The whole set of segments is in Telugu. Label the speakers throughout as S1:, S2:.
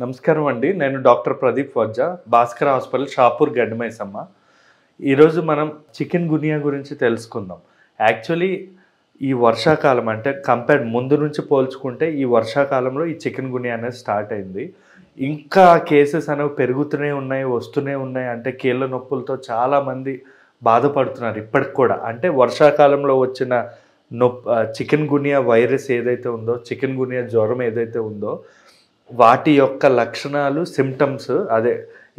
S1: నమస్కారం అండి. నేను డాక్టర్ ప్రదీప్ వజ్జా, భాస్కర్ హాస్పిటల్, షాపూర్, గడ్డమైసమ్మ. ఈరోజు మనం చికెన్ గునియా గురించి తెలుసుకుందాం. యాక్చువల్లీ ఈ వర్షాకాలం అంటే ముందు నుంచి పోల్చుకుంటే ఈ వర్షాకాలంలో ఈ చికెన్ గునియా అనేది స్టార్ట్ అయింది. ఇంకా కేసెస్ అనేవి పెరుగుతూనే ఉన్నాయి, వస్తూనే ఉన్నాయి. అంటే కీళ్ళ నొప్పులతో చాలామంది బాధపడుతున్నారు ఇప్పటికి కూడా. అంటే వర్షాకాలంలో వచ్చిన చికెన్ గునియా వైరస్ ఏదైతే ఉందో, చికెన్ గునియా జ్వరం ఏదైతే ఉందో, వాటి యొక్క లక్షణాలు, సిమ్టమ్స్ అదే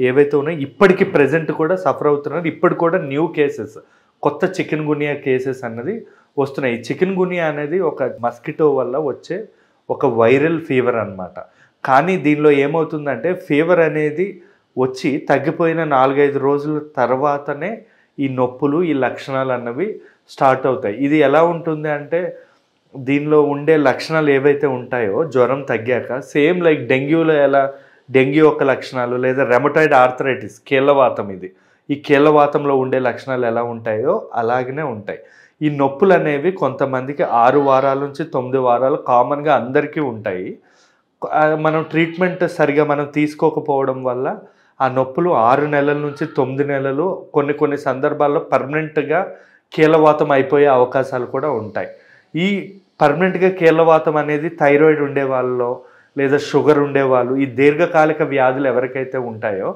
S1: ఏవైతే ఉన్నాయో ఇప్పటికి ప్రెజెంట్ కూడా సఫర్ అవుతున్నారు. ఇప్పుడు కూడా న్యూ కేసెస్, కొత్త చికెన్ గునియా కేసెస్ అన్నది వస్తున్నాయి. ఈ చికెన్ గునియా అనేది ఒక మస్కిటో వల్ల వచ్చే ఒక వైరల్ ఫీవర్ అన్నమాట. కానీ దీనిలో ఏమవుతుందంటే ఫీవర్ అనేది వచ్చి తగ్గిపోయిన 4-5 రోజుల తర్వాతనే ఈ నొప్పులు, ఈ లక్షణాలు అన్నవి స్టార్ట్ అవుతాయి. ఇది ఎలా ఉంటుంది అంటే దీనిలో ఉండే లక్షణాలు ఏవైతే ఉంటాయో జ్వరం తగ్గాక సేమ్ లైక్ డెంగ్యూలో ఎలా డెంగ్యూ యొక్క లక్షణాలు, లేదా రెమటాయిడ్ ఆర్థరైటిస్ కీళ్ళవాతం, ఈ కీళ్ళవాతంలో ఉండే లక్షణాలు ఎలా ఉంటాయో అలాగనే ఉంటాయి. ఈ నొప్పులు అనేవి కొంతమందికి 6 వారాల నుంచి 9 వారాలు కామన్గా అందరికీ ఉంటాయి. మనం ట్రీట్మెంట్ సరిగా మనం తీసుకోకపోవడం వల్ల ఆ నొప్పులు 6 నెలల నుంచి 9 నెలలు, కొన్ని సందర్భాల్లో పర్మనెంట్గా కీళ్ళవాతం అయిపోయే అవకాశాలు కూడా ఉంటాయి. ఈ పర్మనెంట్గా కీళ్ళవాతం అనేది థైరాయిడ్ ఉండే వాళ్ళలో, లేదా షుగర్ ఉండేవాళ్ళు, ఈ దీర్ఘకాలిక వ్యాధులు ఎవరికైతే ఉంటాయో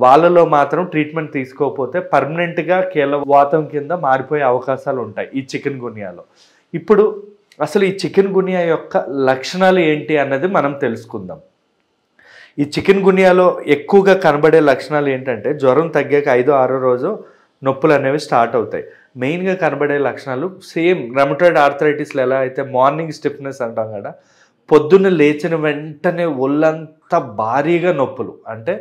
S1: వాళ్ళలో మాత్రం ట్రీట్మెంట్ తీసుకోకపోతే పర్మనెంట్గా కీళ్ళవాతం కింద మారిపోయే అవకాశాలు ఉంటాయి ఈ చికెన్ గునియాలో. ఇప్పుడు అసలు ఈ చికెన్ గునియా యొక్క లక్షణాలు ఏంటి అన్నది మనం తెలుసుకుందాం. ఈ చికెన్ గునియాలో ఎక్కువగా కనబడే లక్షణాలు ఏంటంటే జ్వరం తగ్గాక 5-6 రోజు నొప్పులు అనేవి స్టార్ట్ అవుతాయి. మెయిన్గా కనబడే లక్షణాలు సేమ్ రెమటాయిడ్ ఆర్థరైటిస్లో ఎలా అయితే మార్నింగ్ స్టిఫ్నెస్ అంటాం కదా, పొద్దున్న లేచిన వెంటనే ఒళ్ళంతా భారీగా నొప్పులు, అంటే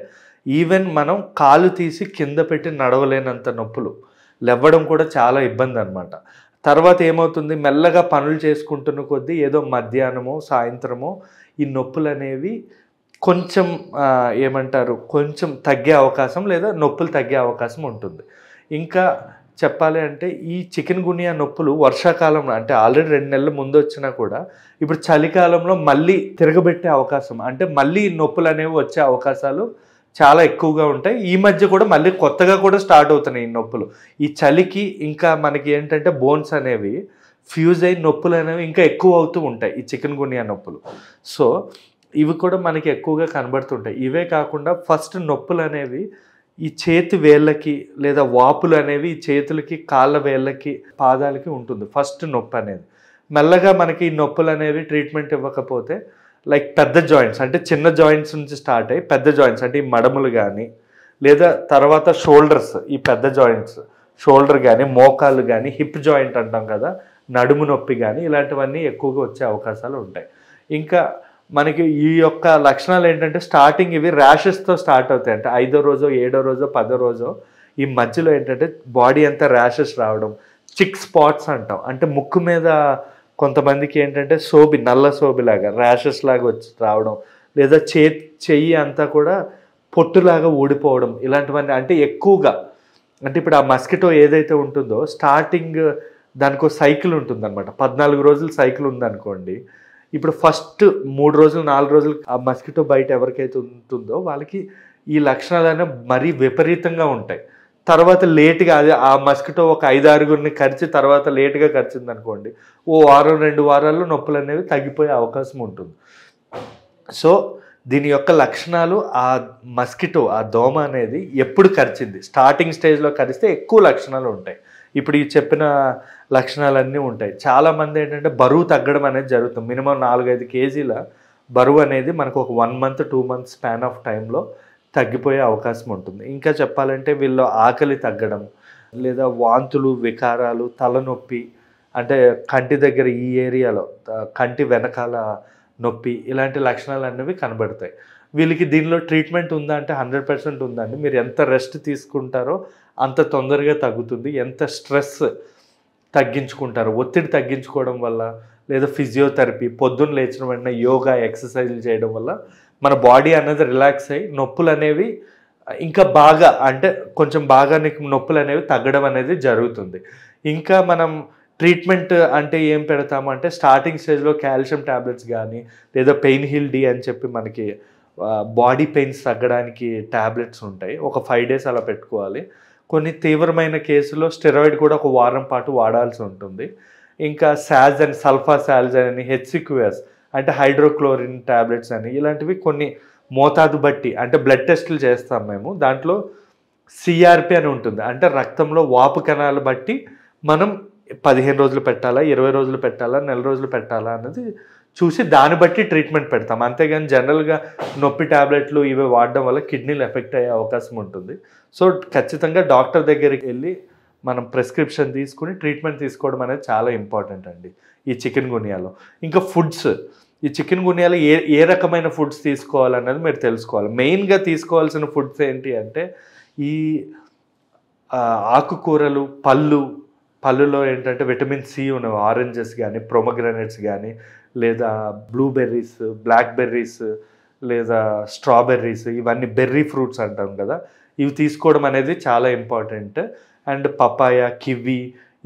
S1: ఈవెన్ మనం కాలు తీసి కింద పెట్టి నడవలేనంత నొప్పులు, లేవడం కూడా చాలా ఇబ్బంది అనమాట. తర్వాత ఏమవుతుంది, మెల్లగా పనులు చేసుకుంటున్న కొద్దీ ఏదో మధ్యాహ్నమో సాయంత్రమో ఈ నొప్పులు అనేవి కొంచెం కొంచెం తగ్గే అవకాశం, లేదా నొప్పులు తగ్గే అవకాశం ఉంటుంది. ఇంకా చెప్పాలి అంటే ఈ చికెన్ గునియా నొప్పులు వర్షాకాలంలో అంటే ఆల్రెడీ 2 నెలల ముందు వచ్చినా కూడా ఇప్పుడు చలికాలంలో మళ్ళీ తిరగబెట్టే అవకాశం, అంటే మళ్ళీ నొప్పులు అనేవి వచ్చే అవకాశాలు చాలా ఎక్కువగా ఉంటాయి. ఈ మధ్య కూడా మళ్ళీ కొత్తగా కూడా స్టార్ట్ అవుతున్నాయి ఈ నొప్పులు. ఈ చలికి ఇంకా మనకి ఏంటంటే బోన్స్ అనేవి ఫ్యూజ్ అయ్యి నొప్పులు అనేవి ఇంకా ఎక్కువ అవుతూ ఉంటాయి ఈ చికెన్ గునియా నొప్పులు. సో ఇవి కూడా మనకి ఎక్కువగా కనబడుతుంటాయి. ఇవే కాకుండా ఫస్ట్ నొప్పులు అనేవి ఈ చేతి వేళ్ళకి, లేదా వాపులు అనేవి ఈ చేతులకి, కాళ్ళ వేళ్ళకి, పాదాలకి ఉంటుంది ఫస్ట్ నొప్పి అనేది. మెల్లగా మనకి ఈ నొప్పులు అనేవి ట్రీట్మెంట్ ఇవ్వకపోతే లైక్ పెద్ద జాయింట్స్, అంటే చిన్న జాయింట్స్ నుంచి స్టార్ట్ అయ్యి పెద్ద జాయింట్స్, అంటే ఈ మడములు కానీ, లేదా తర్వాత షోల్డర్స్, ఈ పెద్ద జాయింట్స్ షోల్డర్ కానీ, మోకాళ్ళు కానీ, హిప్ జాయింట్ అంటాం కదా, నడుము నొప్పి కానీ, ఇలాంటివన్నీ ఎక్కువగా వచ్చే అవకాశాలు ఉంటాయి. ఇంకా మనకి ఈ యొక్క లక్షణాలు ఏంటంటే స్టార్టింగ్ ఇవి ర్యాషెస్తో స్టార్ట్ అవుతాయి. అంటే 5వ రోజో 7వ రోజో 10వ రోజో ఈ మధ్యలో ఏంటంటే బాడీ అంతా ర్యాషెస్ రావడం, చిక్ స్పాట్స్ అంటాం, అంటే ముక్కు మీద కొంతమందికి ఏంటంటే నల్ల సోబిలాగా ర్యాషెస్ లాగా వచ్చి రావడం, లేదా చెయ్యి అంతా కూడా పొట్టులాగా ఊడిపోవడం, ఇలాంటివన్నీ. అంటే ఎక్కువగా అంటే ఇప్పుడు ఆ మస్కిటో ఏదైతే ఉంటుందో స్టార్టింగ్ దానికి సైకిల్ ఉంటుందన్నమాట. 14 రోజులు సైకిల్ ఉందనుకోండి, ఇప్పుడు ఫస్ట్ 3 రోజులు 4 రోజులు ఆ మస్కిటో బయట ఎవరికైతే ఉంటుందో వాళ్ళకి ఈ లక్షణాలనే మరీ విపరీతంగా ఉంటాయి. తర్వాత లేట్గా అదే ఆ మస్కిటో ఒక 5-6 కరిచి తర్వాత లేట్గా కరిచింది అనుకోండి, ఓ వారం 2 వారాల్లో నొప్పులు అనేవి తగ్గిపోయే అవకాశం ఉంటుంది. సో దీని యొక్క లక్షణాలు, ఆ మస్కిటో, ఆ దోమ అనేది ఎప్పుడు కరిచింది, స్టార్టింగ్ స్టేజ్లో కరిస్తే ఎక్కువ లక్షణాలు ఉంటాయి. ఇప్పుడు ఈ చెప్పిన లక్షణాలన్నీ ఉంటాయి. చాలామంది ఏంటంటే బరువు తగ్గడం అనేది జరుగుతుంది. మినిమం 4-5 కేజీల బరువు అనేది మనకు ఒక 1 మంత్ 2 మంత్స్ స్పాన్ ఆఫ్ టైంలో తగ్గిపోయే అవకాశం ఉంటుంది. ఇంకా చెప్పాలంటే వీళ్ళు ఆకలి తగ్గడం, లేదా వాంతులు, వికారాలు, తలనొప్పి, అంటే కంటి దగ్గర ఈ ఏరియాలో కంటి వెనకాల నొప్పి, ఇలాంటి లక్షణాలు అనేవి కనబడతాయి. వీళ్ళకి దీనిలో ట్రీట్మెంట్ ఉందా అంటే 100% ఉందండి. మీరు ఎంత రెస్ట్ తీసుకుంటారో అంత తొందరగా తగ్గుతుంది. ఎంత స్ట్రెస్ తగ్గించుకుంటారు, ఒత్తిడి తగ్గించుకోవడం వల్ల, లేదా ఫిజియోథెరపీ, పొద్దున్న లేచిన వెంటనే యోగా, ఎక్సర్సైజులు చేయడం వల్ల మన బాడీ అనేది రిలాక్స్ అయ్యి నొప్పులు అనేవి ఇంకా బాగా, అంటే కొంచెం బాగా నొప్పులు అనేవి తగ్గడం అనేది జరుగుతుంది. ఇంకా మనం ట్రీట్మెంట్ అంటే ఏం పెడతాము అంటే స్టార్టింగ్ స్టేజ్లో కాల్షియం టాబ్లెట్స్ కానీ, లేదా పెయిన్ హిల్ డి అని చెప్పి మనకి బాడీ పెయిన్స్ తగ్గడానికి ట్యాబ్లెట్స్ ఉంటాయి. ఒక 5 డేస్ అలా పెట్టుకోవాలి. కొన్ని తీవ్రమైన కేసులో స్టెరాయిడ్ కూడా ఒక వారం పాటు వాడాల్సి ఉంటుంది. ఇంకా సాజన్, సల్ఫాసాల్జన్ అని, హెచ్సిక్యూఎస్ అంటే హైడ్రోక్లోరిన్ ట్యాబ్లెట్స్ అని, ఇలాంటివి కొన్ని మోతాదు బట్టి అంటే బ్లడ్ టెస్టులు చేస్తాం మేము. దాంట్లో సిఆర్పి అని ఉంటుంది, అంటే రక్తంలో వాపు కణాలు బట్టి మనం 15 రోజులు పెట్టాలా, 20 రోజులు పెట్టాలా, నెల రోజులు పెట్టాలా అన్నది చూసి దాన్ని బట్టి ట్రీట్మెంట్ పెడతాం. అంతేగాని జనరల్గా నొప్పి ట్యాబ్లెట్లు ఇవి వాడడం వల్ల కిడ్నీలు ఎఫెక్ట్ అయ్యే అవకాశం ఉంటుంది. సో ఖచ్చితంగా డాక్టర్ దగ్గరికి వెళ్ళి మనం ప్రిస్క్రిప్షన్ తీసుకుని ట్రీట్మెంట్ తీసుకోవడం అనేది చాలా ఇంపార్టెంట్ అండి ఈ చికెన్ గున్యాలో. ఇంకా ఫుడ్స్, ఈ చికెన్ గున్యాలో ఏ రకమైన ఫుడ్స్ తీసుకోవాలన్నది మీరు తెలుసుకోవాలి. మెయిన్గా తీసుకోవాల్సిన ఫుడ్స్ ఏంటి అంటే ఈ ఆకుకూరలు, పళ్ళులో ఏంటంటే విటమిన్ సి ఉన్నవి, ఆరెంజెస్ కానీ, ప్రొమోగ్రానేట్స్ కానీ, లేదా బ్లూబెర్రీస్, బ్లాక్ బెర్రీస్, లేదా స్ట్రాబెర్రీస్, ఇవన్నీ బెర్రీ ఫ్రూట్స్ అంటాం కదా, ఇవి తీసుకోవడం అనేది చాలా ఇంపార్టెంట్. అండ్ పపాయ, కివి,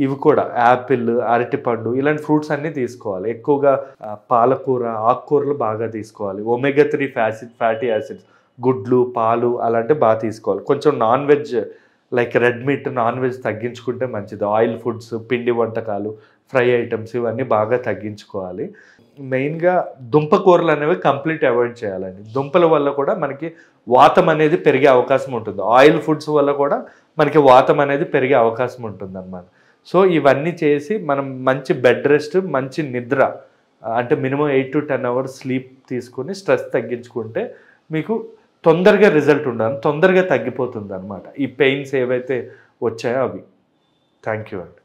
S1: ఇవి కూడా, యాపిల్, అరటిపండు, ఇలాంటి ఫ్రూట్స్ అన్నీ తీసుకోవాలి. ఎక్కువగా పాలకూర, ఆకుకూరలు బాగా తీసుకోవాలి. ఒమేగా 3 ఫ్యాటీ యాసిడ్స్, గుడ్లు, పాలు అలాంటివి బాగా తీసుకోవాలి. కొంచెం non veg like red meat, non veg తగ్గించుకుంటే మంచిది. ఆయిల్ ఫుడ్స్, పిండి వంటకాలు, ఫ్రై ఐటమ్స్ ఇవన్నీ బాగా తగ్గించుకోవాలి. మెయిన్గా దుంపకూరలు అనేవి కంప్లీట్ అవాయిడ్ చేయాలండి. దుంపల వల్ల కూడా మనకి వాతం అనేది పెరిగే అవకాశం ఉంటుంది. ఆయిల్ ఫుడ్స్ వల్ల కూడా మనకి వాతం అనేది పెరిగే అవకాశం ఉంటుంది అన్నమాట. సో ఇవన్నీ చేసి మనం మంచి బెడ్ రెస్ట్, మంచి నిద్ర, అంటే మినిమం 8 to 10 అవర్స్ స్లీప్ తీసుకుని స్ట్రెస్ తగ్గించుకుంటే మీకు తొందరగా రిజల్ట్ ఉండాలి, తొందరగా తగ్గిపోతుంది అనమాట ఈ పెయిన్స్ ఏవైతే వచ్చాయో అవి. థ్యాంక్ యూ అండి.